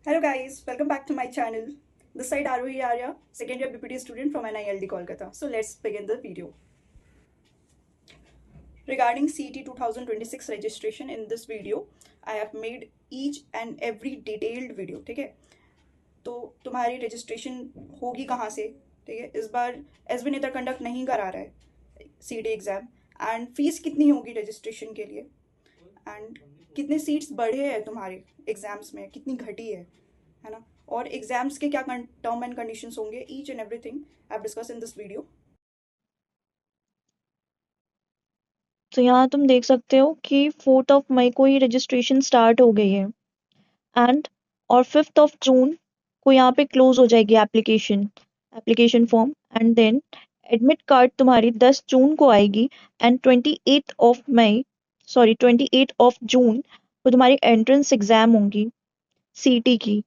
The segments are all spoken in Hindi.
Hello guys, welcome back to my channel. This side Arohi Arya, second year BPT student from NILD Kolkata. So let's begin the video. Regarding CET 2026 registration, in this video I have made each and every detailed video. ठीक है, तो तुम्हारी रजिस्ट्रेशन होगी कहाँ से? ठीक है, इस बार एसबी नेत्र कंडक्ट नहीं करा रहा है सीटी एग्ज़ाम. एंड फीस कितनी होगी रजिस्ट्रेशन के लिए, एंड कितने सीट्स बढ़े हैं तुम्हारे एग्ज़ाम्स में, कितनी घटी है ना, और एग्जाम्स के क्या टर्म एंड कंडीशंस होंगे, each and everything I have discuss in this video. तो यहाँ तुम देख सकते हो कि 4 मई को ये रजिस्ट्रेशन स्टार्ट हो गई है एंड और 5 जून को यहाँ पे क्लोज हो जाएगी application form and then admit card तुम्हारी 10 जून को आएगी एंड 28 जून को तुम्हारी एंट्रेंस एग्जाम होंगी सीटी की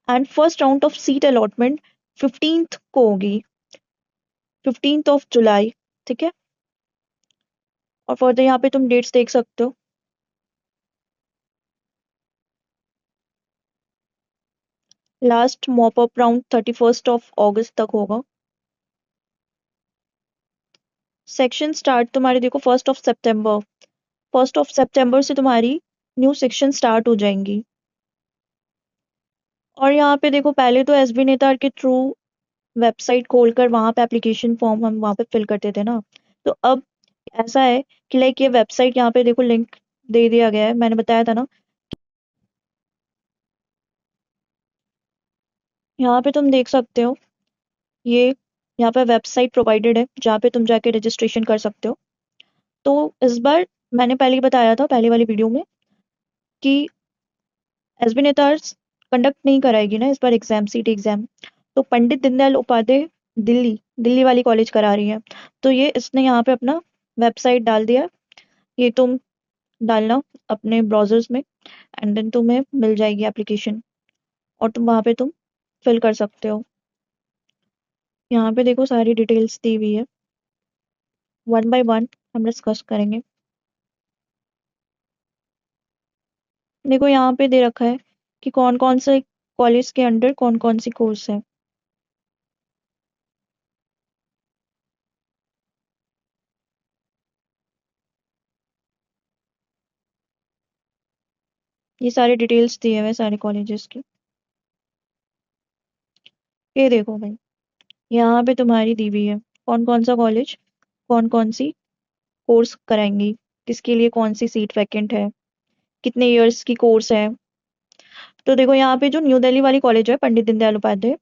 and first round of seat allotment 15th को होगी 15 जुलाई। ठीक है, और फर्दर यहाँ पे तुम डेट्स देख सकते हो। लास्ट मॉप अप राउंड 31 अगस्त तक होगा। सेक्शन स्टार्ट तुम्हारी देखो 1 सितंबर से तुम्हारी न्यू सेक्शन स्टार्ट हो जाएंगी। और यहाँ पे देखो पहले तो एसबी नेतार के थ्रू वेबसाइट खोलकर वहां पे एप्लीकेशन फॉर्म हम वहां पे फिल करते थे ना, तो अब ऐसा है कि लाइक ये वेबसाइट यहाँ पे देखो लिंक दे दिया गया है, मैंने बताया था ना। यहाँ पे तुम देख सकते हो ये यहाँ पे वेबसाइट प्रोवाइडेड है जहाँ पे तुम जाके रजिस्ट्रेशन कर सकते हो। तो इस बार मैंने पहले ही बताया था पहले वाली वीडियो में कि एसबी नेतार्स कंडक्ट नहीं कराएगी ना इस बार एग्जाम सीटी एग्जाम, तो पंडित दीनदयाल उपाध्याय दिल्ली दिल्ली वाली कॉलेज करा रही है। तो ये इसने यहाँ पे अपना वेबसाइट डाल दिया, ये तुम डालना अपने ब्राउजर्स में एंड देन तुम्हें मिल जाएगी एप्लीकेशन और तुम वहाँ पे तुम फिल कर सकते हो। यहाँ पे देखो सारी डिटेल्स दी हुई है, वन बाय वन हम डिस्कस करेंगे। देखो यहाँ पे दे रखा है कि कौन कौन से कॉलेज के अंडर कौन कौन सी कोर्स है। ये सारे डिटेल्स दिए हुए हैं सारे कॉलेजेस की। ये देखो भाई, यहाँ पे तुम्हारी दी हुई है कौन कौन सा कॉलेज कौन कौन सी कोर्स कराएंगी, किसके लिए कौन सी सीट वैकेंट है, कितने इयर्स की कोर्स है। तो देखो यहाँ पे जो न्यू दिल्ली वाली कॉलेज है पंडित दीनदयाल उपाध्याय,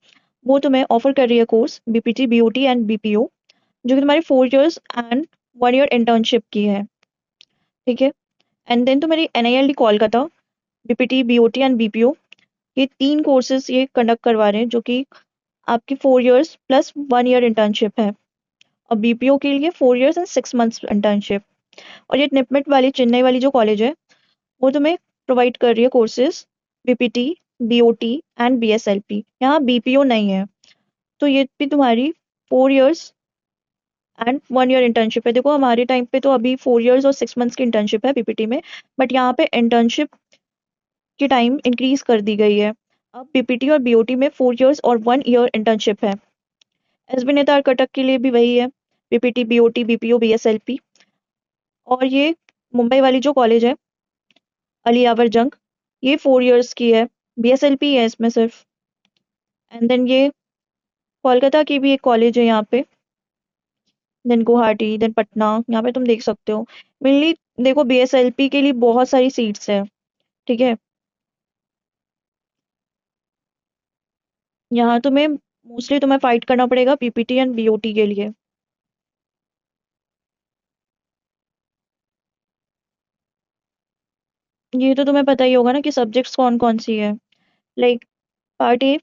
वो तुम्हें ऑफर कर रही है course BPT BOT and BPO, जो कि तुम्हारी 4 इयर्स एंड 1 ईयर इंटर्नशिप की है। ठीक है, एंड देन तुम्हारी NILT Kolkata BPT BOT and BPO, ये 3 कोर्सेज ये कंडक्ट करवा रहे हैं जो कि आपकी 4 इयर्स प्लस 1 ईयर इंटर्नशिप है। और बीपीओ के लिए 4 इयर्स एंड 6 मंथ्स इंटर्नशिप। और ये निपमेट वाली चेन्नई वाली जो कॉलेज है वो तुम्हें प्रोवाइड कर रही है कोर्सेज बीपीटी बीओटी एंड बीएसएलपी, यहाँ बीपीओ नहीं है। तो ये भी तुम्हारी 4 इयर्स एंड 1 ईयर इंटर्नशिप है। देखो हमारे टाइम पे तो अभी 4 इयर्स और 6 मंथ्स की इंटर्नशिप है बीपीटी में, बट यहाँ पे इंटर्नशिप की टाइम इंक्रीज कर दी गई है। अब बीपीटी और बीओटी में 4 इयर्स और 1 ईयर इंटर्नशिप है। एसबी नेतार कटक के लिए भी वही है, बीपीटी बीओटी बीपीओ बीएसएलपी। और ये मुंबई वाली जो कॉलेज है अली यावर जंग, ये 4 इयर्स की है, बीएसएलपी है इसमें सिर्फ। एंड देन ये कोलकाता की भी एक कॉलेज है यहाँ पे, देन गुवाहाटी देन पटना, यहाँ पे तुम देख सकते हो। मेनली देखो बीएसएलपी के लिए बहुत सारी सीट्स है। ठीक है, यहाँ तुम्हें मोस्टली तुम्हें फाइट करना पड़ेगा पीपीटी एंड बीओटी के लिए। ये तो तुम्हें पता ही होगा ना कि सब्जेक्ट्स कौन कौन सी है। Like part a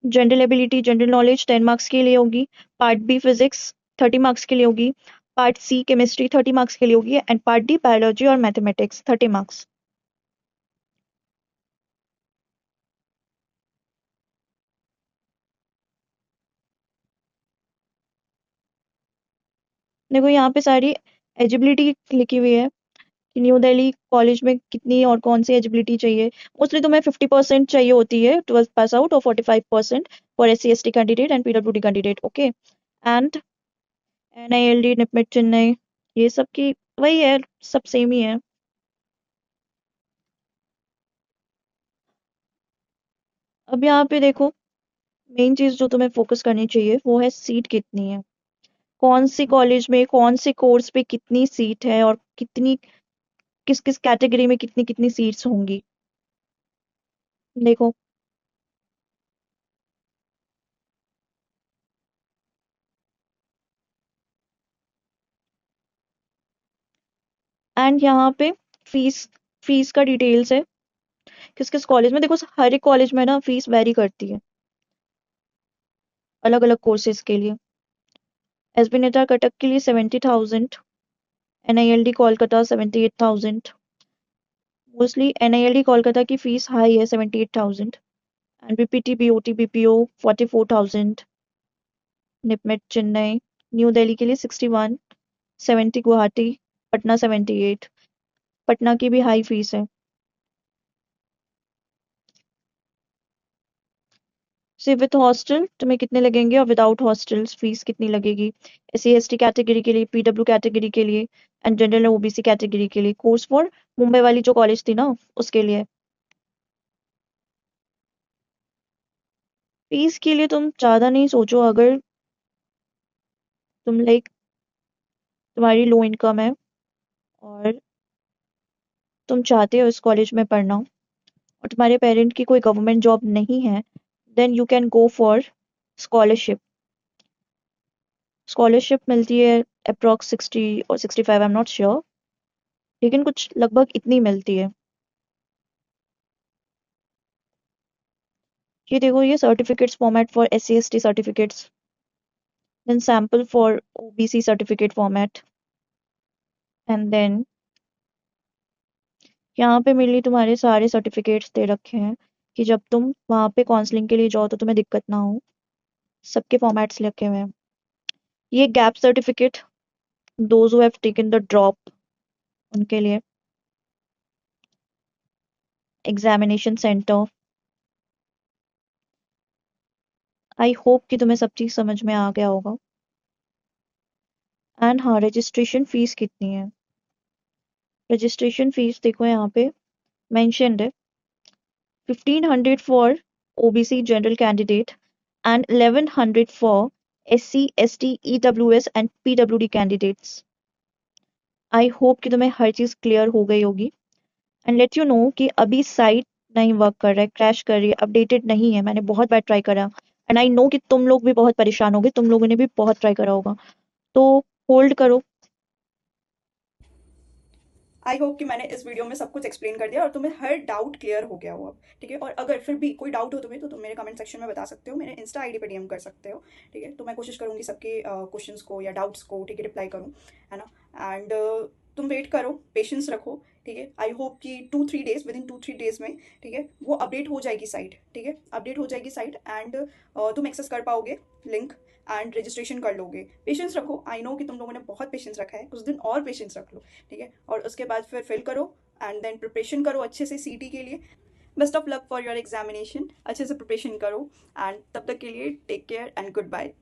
general ability general knowledge 10 marks के लिए होगी। पार्ट बी फिजिक्स 30 मार्क्स के लिए होगी। पार्ट सी केमिस्ट्री 30 मार्क्स के लिए होगी एंड पार्ट डी बायोलॉजी और मैथमेटिक्स 30 मार्क्स। देखो यहाँ पे सारी एलिजिबिलिटी लिखी हुई है कि न्यू दिल्ली कॉलेज में कितनी और कौन सी एलिजिबिलिटी चाहिए। मोस्टली तुम्हें 50% चाहिए होती है 12th पास आउट और 45% for SC ST candidate and PWD candidate. Okay, and NILD NIPMED Chennai, ये सब की वही है, सब सेम ही है। अब यहाँ पे देखो, मेन चीज जो तुम्हें फोकस करनी चाहिए वो है सीट कितनी है, कौन सी कॉलेज में कौन से कोर्स पे कितनी सीट है और कितनी किस किस कैटेगरी में कितनी कितनी सीट्स होंगी। देखो, एंड यहाँ पे फीस फीस का डिटेल्स है किस किस कॉलेज में। देखो, हर एक कॉलेज में ना फीस वेरी करती है अलग अलग कोर्सेज के लिए। SB नेता कटक के लिए 70,000, NILD Kolkata 78,000। Mostly NILD Kolkata की फीस हाई है 78,000, and BPT BOT BPO 44,000। NIPMED Chennai, New Delhi के लिए 61, 70 गुवाहाटी, पटना 78। पटना की भी हाई फीस है। सिर्फ विथ हॉस्टल तुम्हें कितने लगेंगे और विदाउट हॉस्टल्स फीस कितनी लगेगी। SC ST कैटेगरी के लिए, PW कैटेगरी के लिए एंड जनरल OBC कैटेगरी के लिए। कोर्स फॉर मुंबई वाली जो कॉलेज थी ना, उसके लिए फीस के लिए तुम ज्यादा नहीं सोचो। अगर तुम लाइक तुम्हारी लो इनकम है और तुम चाहते हो इस कॉलेज में पढ़ना और तुम्हारे पेरेंट की कोई गवर्नमेंट जॉब नहीं है, then you can go for scholarship. Scholarship मिलती है अप्रॉक्स 60 और 65, आई एम नॉट श्योर, लेकिन कुछ लगभग इतनी मिलती है। ये देखो, ये certificates format for SC ST certificates, then sample for OBC certificate format, and then यहाँ पे मेनली तुम्हारे सारे सर्टिफिकेट्स दे रखे हैं कि जब तुम वहाँ पे काउंसलिंग के लिए जाओ तो तुम्हें दिक्कत ना हो। सबके फॉर्मेट्स लिखे हुए हैं। ये gap certificate, those who have taken the drop, उनके लिए। Examination centre. आई होप कि तुम्हें सब चीज समझ में आ गया होगा। एंड हाँ, रजिस्ट्रेशन फीस कितनी है। रजिस्ट्रेशन फीस देखो यहाँ पे मेंशन्ड है, 1,500 for OBC general candidate and 1,100 for SC ST EWS and PWD candidates. I hope कि तुम्हें हर चीज क्लियर हो गई होगी। एंड लेट यू नो कि अभी साइट नहीं वर्क कर रहा है, क्रैश कर रही है, अपडेटेड नहीं है। मैंने बहुत बार ट्राई करा एंड आई नो कि तुम लोग भी बहुत परेशान होगे, तुम लोगों ने भी बहुत ट्राई करा होगा। तो होल्ड करो। आई होप कि मैंने इस वीडियो में सब कुछ एक्सप्लेन कर दिया और तुम्हें हर डाउट क्लियर हो गया हो अब, ठीक है। और अगर फिर भी कोई डाउट हो तुम्हें तो तुम मेरे कमेंट सेक्शन में बता सकते हो, मेरे इंस्टा आईडी पे DM कर सकते हो, ठीक है। तो मैं कोशिश करूंगी सबके क्वेश्चंस को या डाउट्स को, ठीक है, रिप्लाई करूँ, है ना। एंड तुम वेट करो, पेशेंस रखो, ठीक है। आई होप कि 2-3 डेज, विद इन 2-3 डेज में, ठीक है, वो अपडेट हो जाएगी साइट, ठीक है, अपडेट हो जाएगी साइट, एंड तुम एक्सेस कर पाओगे लिंक एंड रजिस्ट्रेशन कर लोगे। पेशेंस रखो, आई नो कि तुम लोगों ने बहुत पेशेंस रखा है, कुछ दिन और पेशेंस रख लो, ठीक है। और उसके बाद फिर फिल करो एंड देन प्रिपरेशन करो अच्छे से CT के लिए। Best of luck for your examination, अच्छे से प्रिपरेशन करो, एंड तब तक के लिए take care and good bye.